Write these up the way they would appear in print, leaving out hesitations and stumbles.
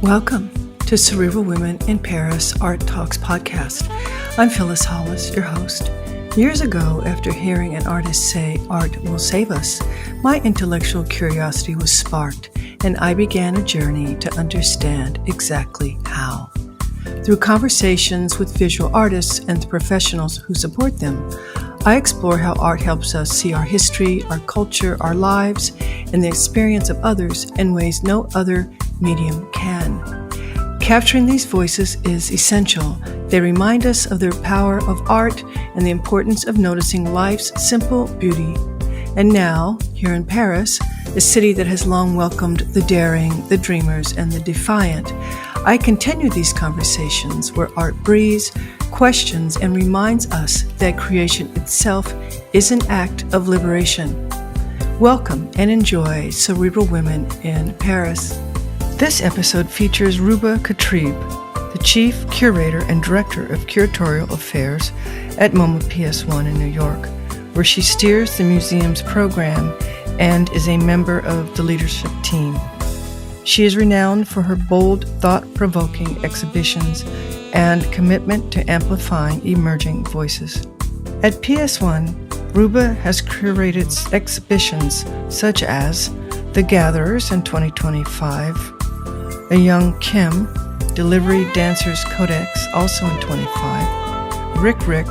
Welcome to Cerebral Women in Paris Art Talks podcast. I'm Phyllis Hollis, your host. Years ago, after hearing an artist say art will save us, my intellectual curiosity was sparked, and I began a journey to understand exactly how. Through conversations with visual artists and the professionals who support them, I explore how art helps us see our history, our culture, our lives, and the experience of others in ways no other medium can. Capturing these voices is essential. They remind us of the power of art and the importance of noticing life's simple beauty. And now, here in Paris, a city that has long welcomed the daring, the dreamers, and the defiant, I continue these conversations where art breathes, questions, and reminds us that creation itself is an act of liberation. Welcome and enjoy Cerebral Women in Paris. This episode features Ruba Katrib, the Chief Curator and Director of Curatorial Affairs at MoMA PS1 in New York, where she steers the museum's program and is a member of the leadership team. She is renowned for her bold, thought-provoking exhibitions and commitment to amplifying emerging voices. At PS1, Ruba has curated exhibitions such as The Gatherers in 2025, Ayoung Kim, Delivery Dancers Codex, also in 25, Rirkrit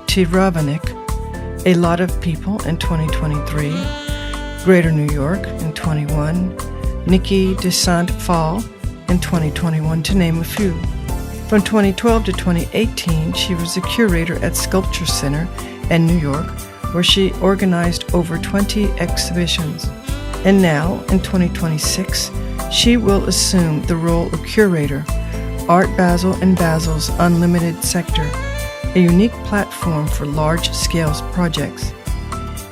Tiravanija, A Lot of People in 2023, Greater New York in 21, Niki de Saint Phalle in 2021, to name a few. From 2012 to 2018, she was a curator at Sculpture Center in New York, where she organized over 20 exhibitions. And now, in 2026, she will assume the role of curator, Art Basel and Basel's Unlimited Sector, a unique platform for large-scale projects.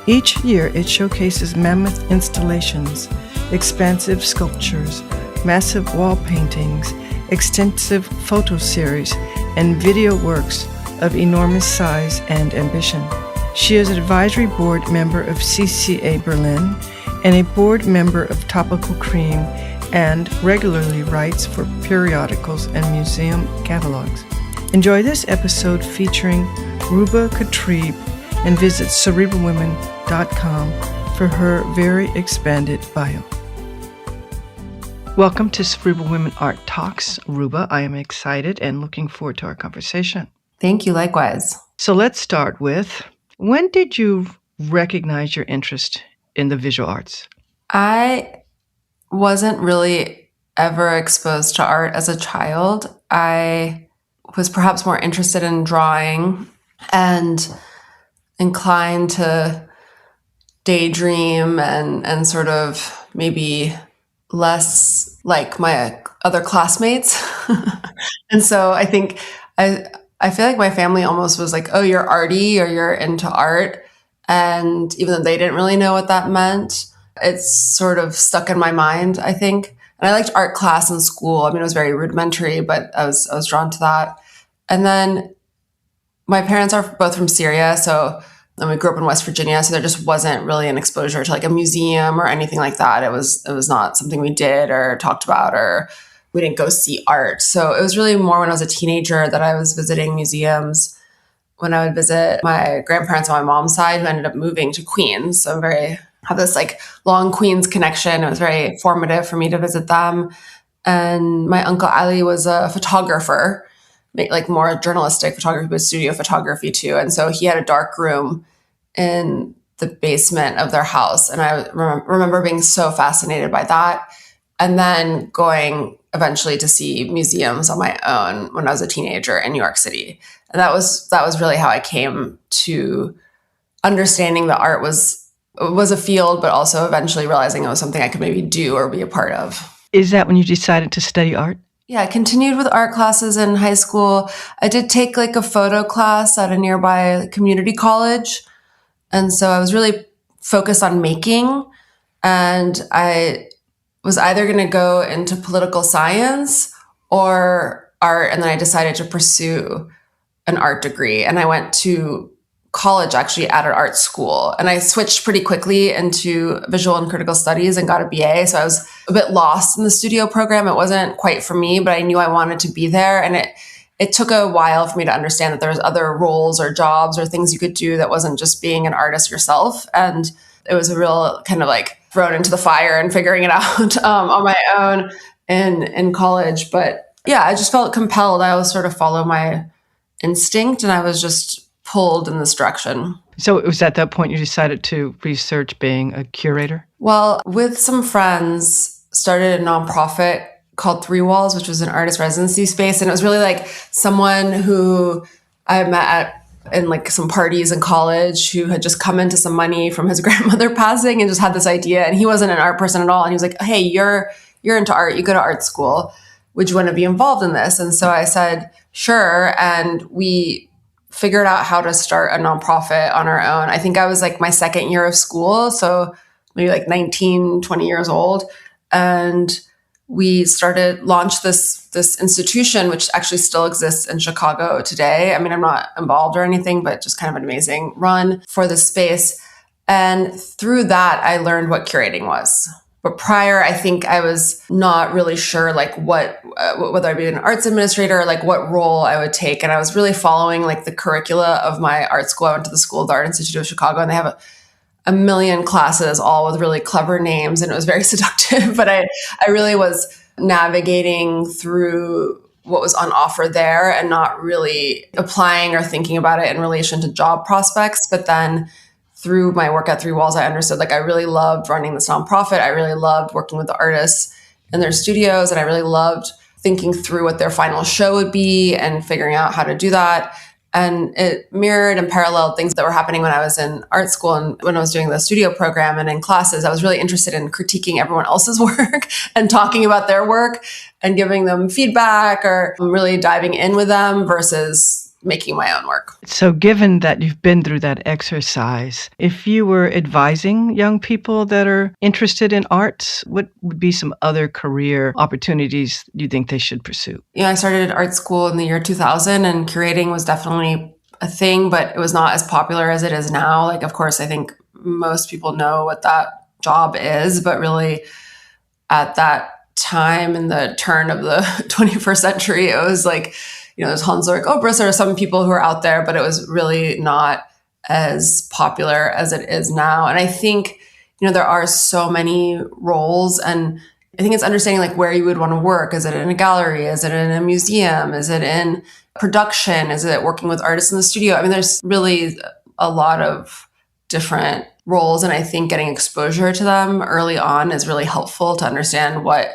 Each year, it showcases mammoth installations, expansive sculptures, massive wall paintings, extensive photo series, and video works of enormous size and ambition. She is an advisory board member of CCA Berlin and a board member of Topical Cream, and regularly writes for periodicals and museum catalogs. Enjoy this episode featuring Ruba Katrib and visit cerebralwomen.com for her very expanded bio. Welcome to Cerebral Women Art Talks. Ruba, I am excited and looking forward to our conversation. Thank you, likewise. So let's start with, when did you recognize your interest in the visual arts? I wasn't really ever exposed to art as a child. I was perhaps more interested in drawing and inclined to daydream and sort of maybe less like my other classmates. And so I think I feel like my family almost was like, oh, you're arty or you're into art. And even though they didn't really know what that meant, it's sort of stuck in my mind, I think. And I liked art class in school. I mean, it was very rudimentary, but I was drawn to that. And then my parents are both from Syria, and we grew up in West Virginia, so there just wasn't really an exposure to like a museum or anything like that. It was not something we did or talked about, or we didn't go see art. So it was really more when I was a teenager that I was visiting museums. When I would visit my grandparents on my mom's side, who ended up moving to Queens. So have this like long Queens connection. It was very formative for me to visit them. And my uncle Ali was a photographer, like more journalistic photography, but studio photography too. And so he had a dark room in the basement of their house. And I remember being so fascinated by that. And then going eventually to see museums on my own when I was a teenager in New York City. And that was really how I came to understanding that art was a field, but also eventually realizing it was something I could maybe do or be a part of. Is that when you decided to study art? Yeah, I continued with art classes in high school. I did take like a photo class at a nearby community college. And so I was really focused on making. And I was either going to go into political science or art. And then I decided to pursue an art degree. And I went to college actually at an art school. And I switched pretty quickly into visual and critical studies and got a BA. So I was a bit lost in the studio program. It wasn't quite for me, but I knew I wanted to be there. And it took a while for me to understand that there was other roles or jobs or things you could do that wasn't just being an artist yourself. And it was a real kind of like thrown into the fire and figuring it out on my own in college. But yeah, I just felt compelled. I always sort of follow my instinct, and I was just pulled in this direction. So it was at that point you decided to research being a curator? Well, with some friends, started a nonprofit called Three Walls, which was an artist residency space. And it was really like someone who I met in like some parties in college who had just come into some money from his grandmother passing and just had this idea. And he wasn't an art person at all. And he was like, hey, you're into art. You go to art school. Would you want to be involved in this? And so I said, sure. And we figured out how to start a nonprofit on our own. I think I was like my second year of school. So maybe like 19, 20 years old. And we launched this institution, which actually still exists in Chicago today. I mean, I'm not involved or anything, but just kind of an amazing run for the space. And through that, I learned what curating was. But prior, I think I was not really sure like whether I'd be an arts administrator or like what role I would take. And I was really following like the curricula of my art school. I went to the School of the Art Institute of Chicago, and they have a million classes, all with really clever names. And it was very seductive, but I really was navigating through what was on offer there and not really applying or thinking about it in relation to job prospects. But then through my work at Three Walls, I understood like I really loved running this nonprofit. I really loved working with the artists in their studios, and I really loved thinking through what their final show would be and figuring out how to do that. And it mirrored and paralleled things that were happening when I was in art school and when I was doing the studio program and in classes. I was really interested in critiquing everyone else's work and talking about their work and giving them feedback or really diving in with them versus making my own work. So given that you've been through that exercise, if you were advising young people that are interested in arts, what would be some other career opportunities you think they should pursue? Yeah, I started art school in the year 2000, and curating was definitely a thing, but it was not as popular as it is now. Like, of course, I think most people know what that job is, but really at that time in the turn of the 21st century, it was like, there's Hans Ulrich Obrist, there are some people who are out there, but it was really not as popular as it is now. And I think, there are so many roles, and I think it's understanding like where you would want to work. Is it in a gallery? Is it in a museum? Is it in production? Is it working with artists in the studio? I mean, there's really a lot of different roles, and I think getting exposure to them early on is really helpful to understand what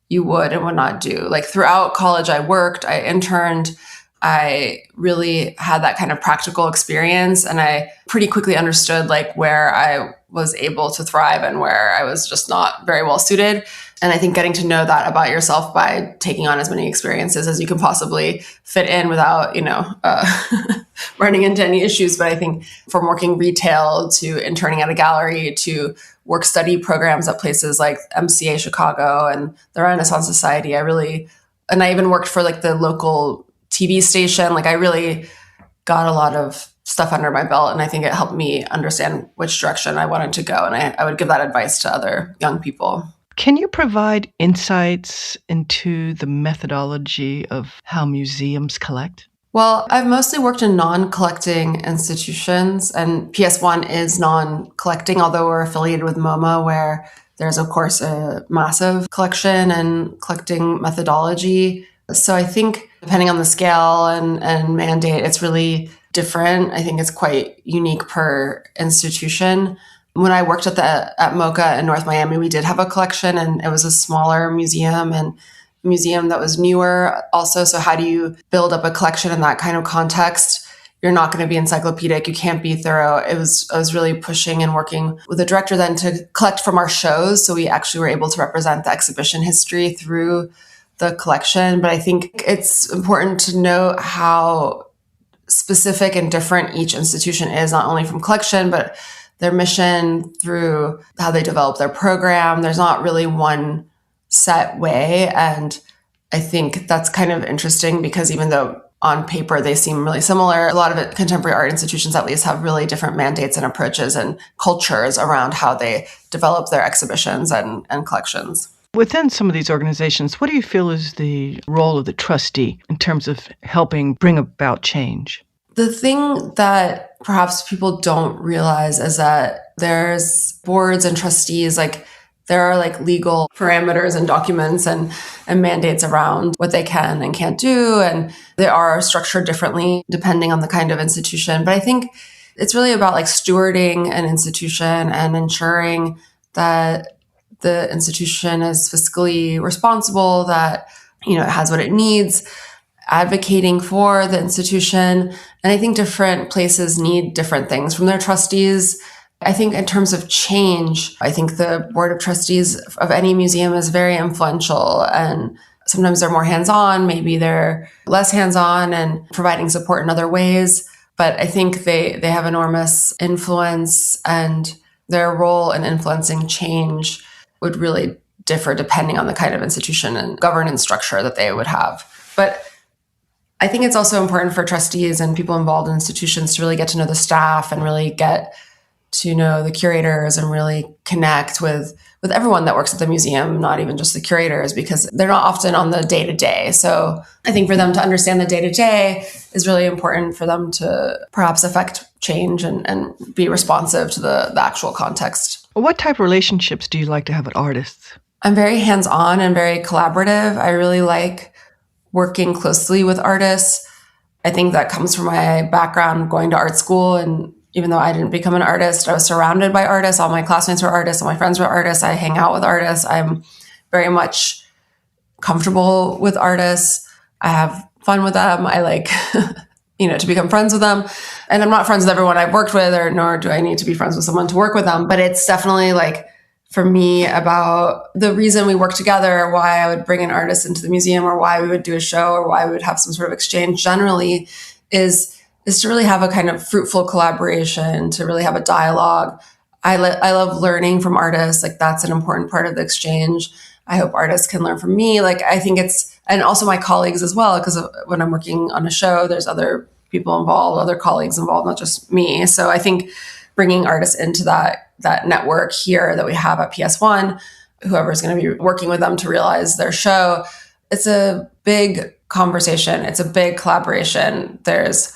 you would and would not do. Like throughout college, I worked, I interned, I really had that kind of practical experience. And I pretty quickly understood like where I was able to thrive and where I was just not very well suited. And I think getting to know that about yourself by taking on as many experiences as you can possibly fit in without, running into any issues. But I think from working retail to interning at a gallery to work study programs at places like MCA Chicago and the Renaissance Society, I even worked for like the local TV station. Like I really got a lot of stuff under my belt, and I think it helped me understand which direction I wanted to go. And I would give that advice to other young people. Can you provide insights into the methodology of how museums collect? Well, I've mostly worked in non-collecting institutions, and PS1 is non-collecting, although we're affiliated with MoMA, where there's, of course, a massive collection and collecting methodology. So I think depending on the scale and mandate, it's really different. I think it's quite unique per institution. When I worked at MoCA in North Miami, we did have a collection, and it was a smaller museum and a museum that was newer also. So how do you build up a collection in that kind of context? You're not going to be encyclopedic. You can't be thorough. I was really pushing and working with the director then to collect from our shows. So we actually were able to represent the exhibition history through the collection. But I think it's important to know how specific and different each institution is, not only from collection, but their mission through how they develop their program. There's not really one set way. And I think that's kind of interesting because even though on paper, they seem really similar. A lot of it, contemporary art institutions at least, have really different mandates and approaches and cultures around how they develop their exhibitions and collections. Within some of these organizations, what do you feel is the role of the trustee in terms of helping bring about change? The thing that perhaps people don't realize is that there's boards and trustees, like there are like legal parameters and documents and mandates around what they can and can't do. And they are structured differently depending on the kind of institution. But I think it's really about like stewarding an institution and ensuring that the institution is fiscally responsible, that, it has what it needs, advocating for the institution. And I think different places need different things from their trustees. I think in terms of change, I think the board of trustees of any museum is very influential, and sometimes they're more hands-on, maybe they're less hands-on and providing support in other ways. But I think they have enormous influence, and their role in influencing change would really differ depending on the kind of institution and governance structure that they would have. But I think it's also important for trustees and people involved in institutions to really get to know the staff and really get to know the curators and really connect with everyone that works at the museum, not even just the curators, because they're not often on the day-to-day. So I think for them to understand the day-to-day is really important for them to perhaps affect change and be responsive to the actual context. What type of relationships do you like to have with artists? I'm very hands-on and very collaborative. I really like working closely with artists. I think that comes from my background going to art school, and even though I didn't become an artist, I was surrounded by artists. All my classmates were artists. All my friends were artists. I hang out with artists. I'm very much comfortable with artists. I have fun with them. I like, to become friends with them. And I'm not friends with everyone I've worked with, nor do I need to be friends with someone to work with them. But it's definitely like, for me, about the reason we work together, why I would bring an artist into the museum, or why we would do a show, or why we would have some sort of exchange generally is to really have a kind of fruitful collaboration, to really have a dialogue. I love learning from artists. Like, that's an important part of the exchange. I hope artists can learn from me. Like, I think and also my colleagues as well, because when I'm working on a show, there's other people involved, other colleagues involved, not just me. So I think bringing artists into that network here that we have at PS1, whoever's going to be working with them to realize their show, it's a big conversation. It's a big collaboration. There's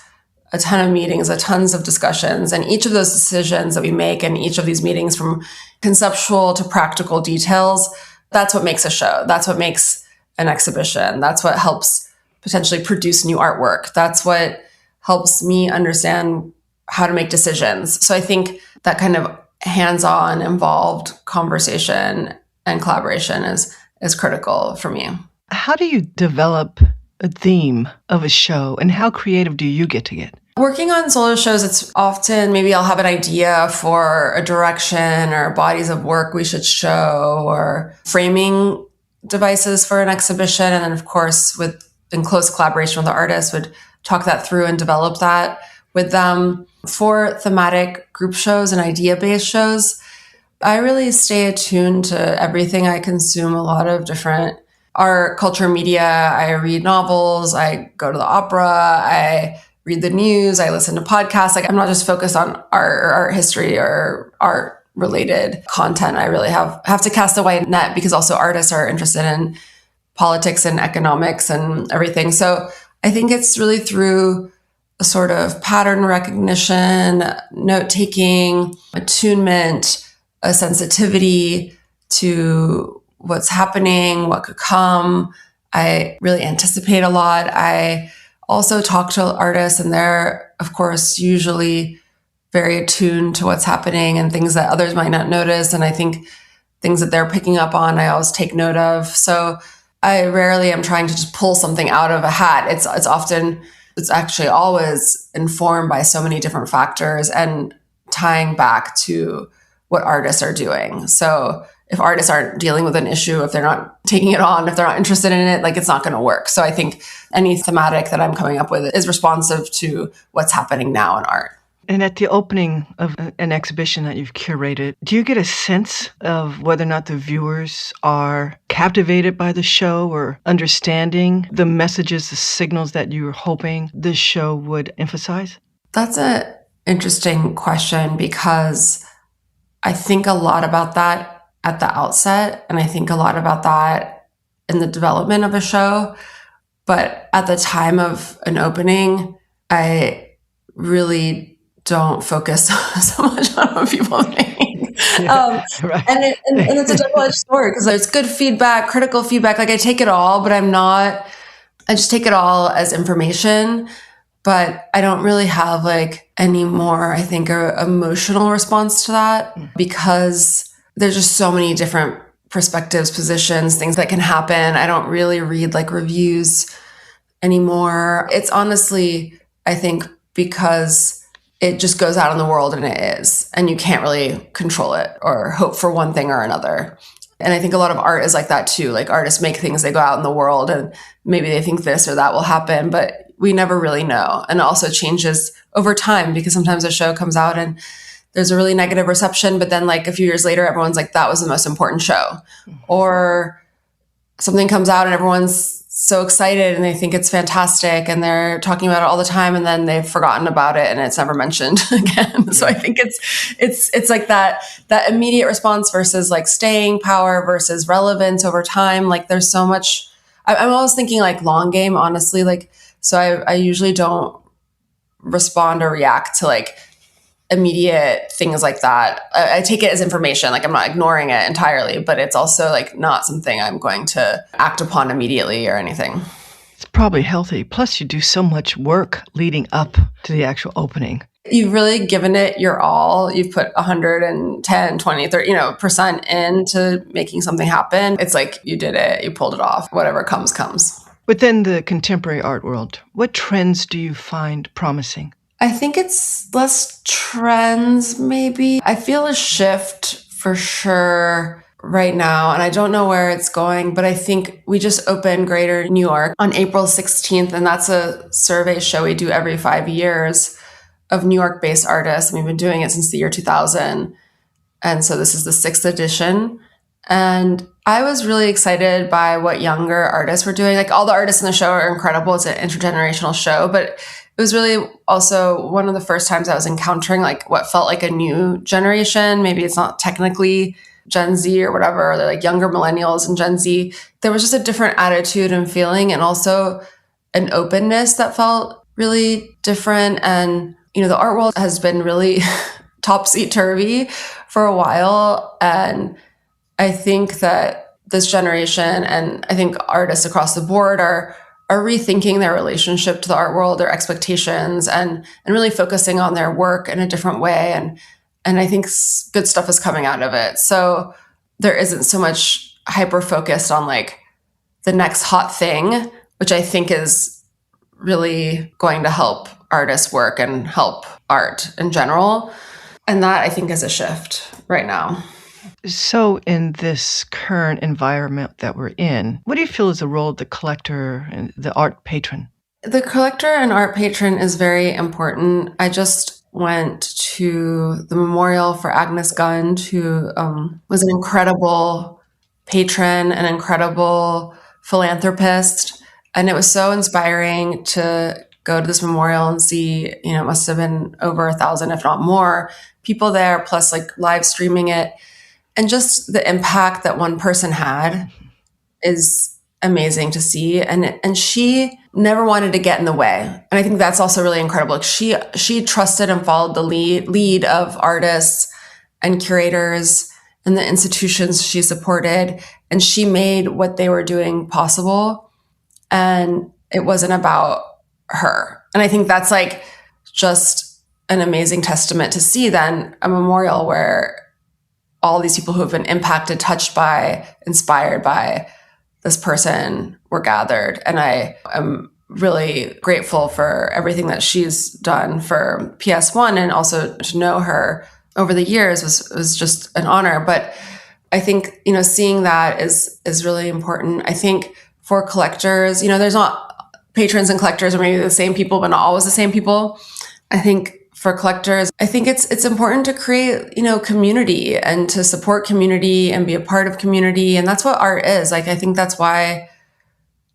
a ton of meetings, tons of discussions, and each of those decisions that we make in each of these meetings, from conceptual to practical details, that's what makes a show. That's what makes an exhibition. That's what helps potentially produce new artwork. That's what helps me understand how to make decisions. So I think that kind of hands-on, involved conversation and collaboration is critical for me. How do you develop a theme of a show, and how creative do you get? Working on solo shows, it's often maybe I'll have an idea for a direction or bodies of work we should show, or framing devices for an exhibition. And then, of course, in close collaboration with the artist, would talk that through and develop that with them. For thematic group shows and idea-based shows, I really stay attuned to everything. I consume a lot of different art, culture, media. I read novels. I go to the opera. I read the news. I listen to podcasts. Like, I'm not just focused on art or art history or art-related content. I really have to cast a wide net, because also artists are interested in politics and economics and everything. So I think it's really through a sort of pattern recognition, note-taking, attunement, a sensitivity to what's happening, what could come. I really anticipate a lot. I also talk to artists, and they're, of course, usually very attuned to what's happening and things that others might not notice. And I think things that they're picking up on, I always take note of. So I rarely am trying to just pull something out of a hat. It's actually always informed by so many different factors and tying back to what artists are doing. So if artists aren't dealing with an issue, if they're not taking it on, if they're not interested in it, like, it's not going to work. So I think any thematic that I'm coming up with is responsive to what's happening now in art. And at the opening of an exhibition that you've curated, do you get a sense of whether or not the viewers are captivated by the show or understanding the messages, the signals that you were hoping this show would emphasize? That's an interesting question because I think a lot about that at the outset, and I think a lot about that in the development of a show. But at the time of an opening, I really don't focus so much on what people think. Right. And it's a double-edged sword because there's good feedback, critical feedback. Like I take it all, but I just take it all as information. But I don't really have like any more, I think, a emotional response to that because there's just so many different perspectives, positions, things that can happen. I don't really read like reviews anymore. It's honestly, I think, because it just goes out in the world and it is, and you can't really control it or hope for one thing or another. And I think a lot of art is like that too. Like artists make things, they go out in the world and maybe they think this or that will happen, but we never really know. And it also changes over time because sometimes a show comes out and there's a really negative reception, but then like a few years later, everyone's like, that was the most important show. Or something comes out and everyone's so excited and they think it's fantastic and they're talking about it all the time and then they've forgotten about it and it's never mentioned again. So I think it's like that immediate response versus like staying power versus relevance over time. Like there's so much, I'm always thinking like long game, honestly. Like, so I usually don't respond or react to like immediate things like that. I take it as information. Like I'm not ignoring it entirely, but it's also like not something I'm going to act upon immediately or anything. It's probably healthy. Plus you do so much work leading up to the actual opening. You've really given it your all. You've put 110, 20, 30, % into making something happen. It's like you did it, you pulled it off. Whatever comes, comes. Within the contemporary art world, what trends do you find promising? I think it's less trends, maybe. I feel a shift for sure right now, and I don't know where it's going, but I think we just opened Greater New York on April 16th, and that's a survey show we do every 5 years of New York-based artists. We've been doing it since the year 2000, and so this is the 6th edition. And I was really excited by what younger artists were doing. Like all the artists in the show are incredible. It's an intergenerational show, but it was really also one of the first times I was encountering like what felt like a new generation. Maybe it's not technically Gen Z or whatever, they're like younger millennials and Gen Z. There was just a different attitude and feeling and also an openness that felt really different. And, the art world has been really topsy-turvy for a while. And I think that this generation and I think artists across the board are rethinking their relationship to the art world, their expectations, and really focusing on their work in a different way. And I think good stuff is coming out of it. So there isn't so much hyper-focused on like the next hot thing, which I think is really going to help artists work and help art in general. And that I think is a shift right now. So in this current environment that we're in, what do you feel is the role of the collector and the art patron? The collector and art patron is very important. I just went to the memorial for Agnes Gund, who was an incredible patron, an incredible philanthropist. And it was so inspiring to go to this memorial and see, it must have been over 1,000, if not more, people there, plus like live streaming it. And just the impact that one person had is amazing to see. And she never wanted to get in the way. And I think that's also really incredible. She trusted and followed the lead of artists and curators and the institutions she supported. And she made what they were doing possible. And it wasn't about her. And I think that's like just an amazing testament to see then a memorial where all these people who have been impacted, touched by, inspired by this person were gathered. And I am really grateful for everything that she's done for PS1, and also to know her over the years was just an honor. But I think, seeing that is really important. I think for collectors, there's not patrons and collectors are maybe the same people, but not always the same people. I think for collectors, I think it's important to create, community and to support community and be a part of community. And that's what art is. Like, I think that's why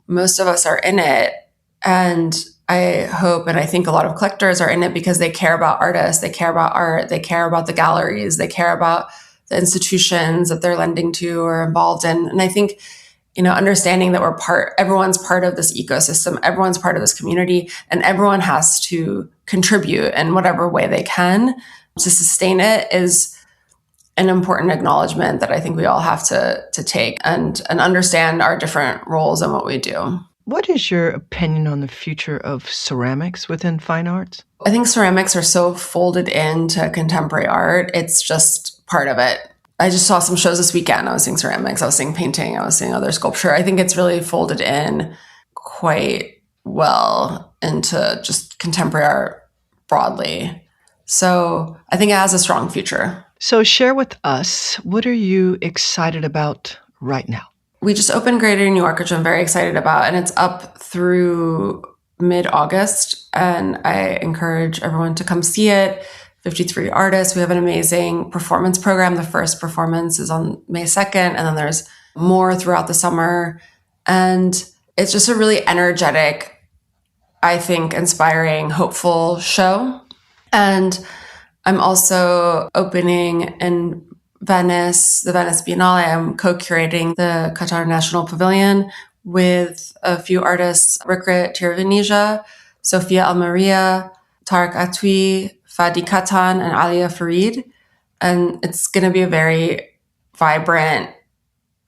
most of us are in it. And I hope, and I think a lot of collectors are in it because they care about artists, they care about art, they care about the galleries, they care about the institutions that they're lending to or involved in. And I think, understanding that everyone's part of this ecosystem, everyone's part of this community, and everyone has to contribute in whatever way they can to sustain it is an important acknowledgement that I think we all have to take and understand our different roles and what we do. What is your opinion on the future of ceramics within fine arts? I think ceramics are so folded into contemporary art. It's just part of it. I just saw some shows this weekend. I was seeing ceramics, I was seeing painting, I was seeing other sculpture. I think it's really folded in quite well into just contemporary art broadly. So I think it has a strong future. So share with us, what are you excited about right now? We just opened Greater New York, which I'm very excited about, and it's up through mid-August, and I encourage everyone to come see it. 53 artists. We have an amazing performance program. The first performance is on May 2nd, and then there's more throughout the summer. And it's just a really energetic, I think, inspiring, hopeful show. And I'm also opening in Venice, the Venice Biennale. I'm co-curating the Qatar National Pavilion with a few artists, Rirkrit Tiravanija, Sofia Almeria, Tarek Atwi, Fadi Katan, and Alia Farid. And it's going to be a very vibrant,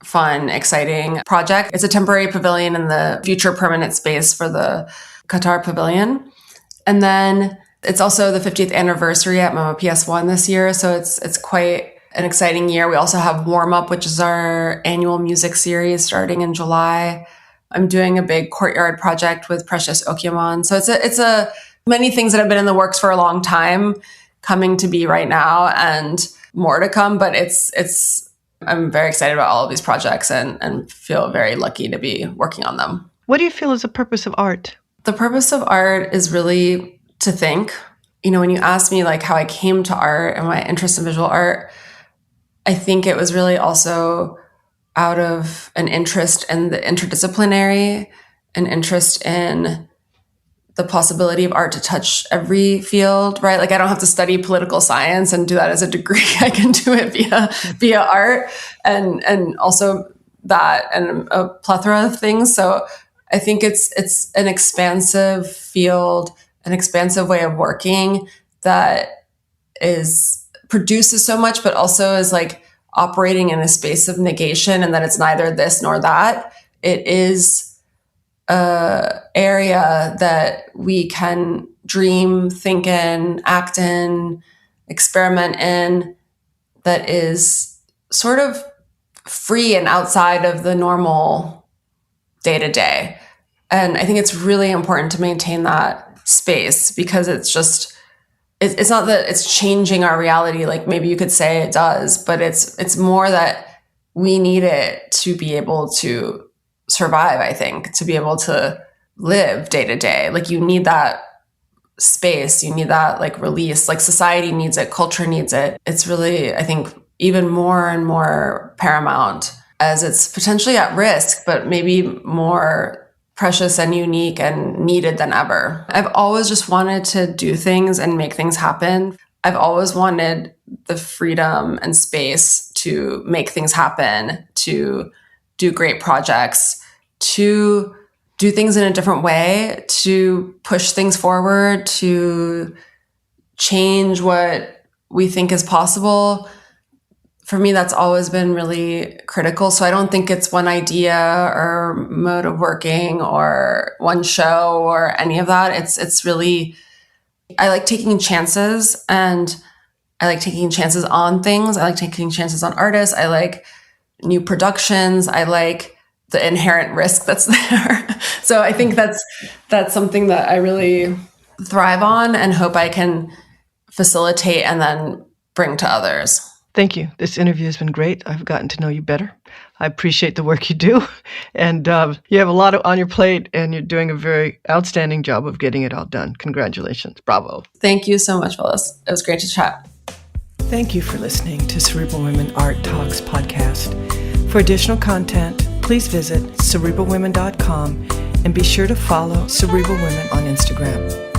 fun, exciting project. It's a temporary pavilion in the future permanent space for the Qatar Pavilion. And then it's also the 50th anniversary at MoMA PS1 this year. So it's quite an exciting year. We also have Warm Up, which is our annual music series starting in July. I'm doing a big courtyard project with Precious Okiaman. So it's a many things that have been in the works for a long time coming to be right now and more to come. But I'm very excited about all of these projects and feel very lucky to be working on them. What do you feel is the purpose of art? The purpose of art is really to think. When you ask me like how I came to art and my interest in visual art, I think it was really also out of an interest in the interdisciplinary, an interest in the possibility of art to touch every field, right? Like I don't have to study political science and do that as a degree. I can do it via art and also that and a plethora of things. So I think it's an expansive field, an expansive way of working that produces so much, but also is like operating in a space of negation and that it's neither this nor that. It is area that we can dream, think in, act in, experiment in, that is sort of free and outside of the normal day-to-day. And I think it's really important to maintain that space because it's not that it's changing our reality, like maybe you could say it does, but it's more that we need it to be able to survive, I think, to be able to live day to day. Like you need that space, you need that like release, like society needs it, culture needs it. It's really, I think, even more and more paramount as it's potentially at risk, but maybe more precious and unique and needed than ever. I've always just wanted to do things and make things happen. I've always wanted the freedom and space to make things happen, to do great projects, to do things in a different way, to push things forward, to change what we think is possible. For me, that's always been really critical. So I don't think it's one idea or mode of working or one show or any of that. It's really, I like taking chances and I like taking chances on things. I like taking chances on artists. I like new productions. I like the inherent risk that's there. So I think that's something that I really thrive on and hope I can facilitate and then bring to others. Thank you. This interview has been great. I've gotten to know you better. I appreciate the work you do. And you have a lot on your plate, and you're doing a very outstanding job of getting it all done. Congratulations. Bravo. Thank you so much, Phyllis. It was great to chat. Thank you for listening to Cerebral Women Art Talks podcast. For additional content, please visit cerebralwomen.com and be sure to follow Cerebral Women on Instagram.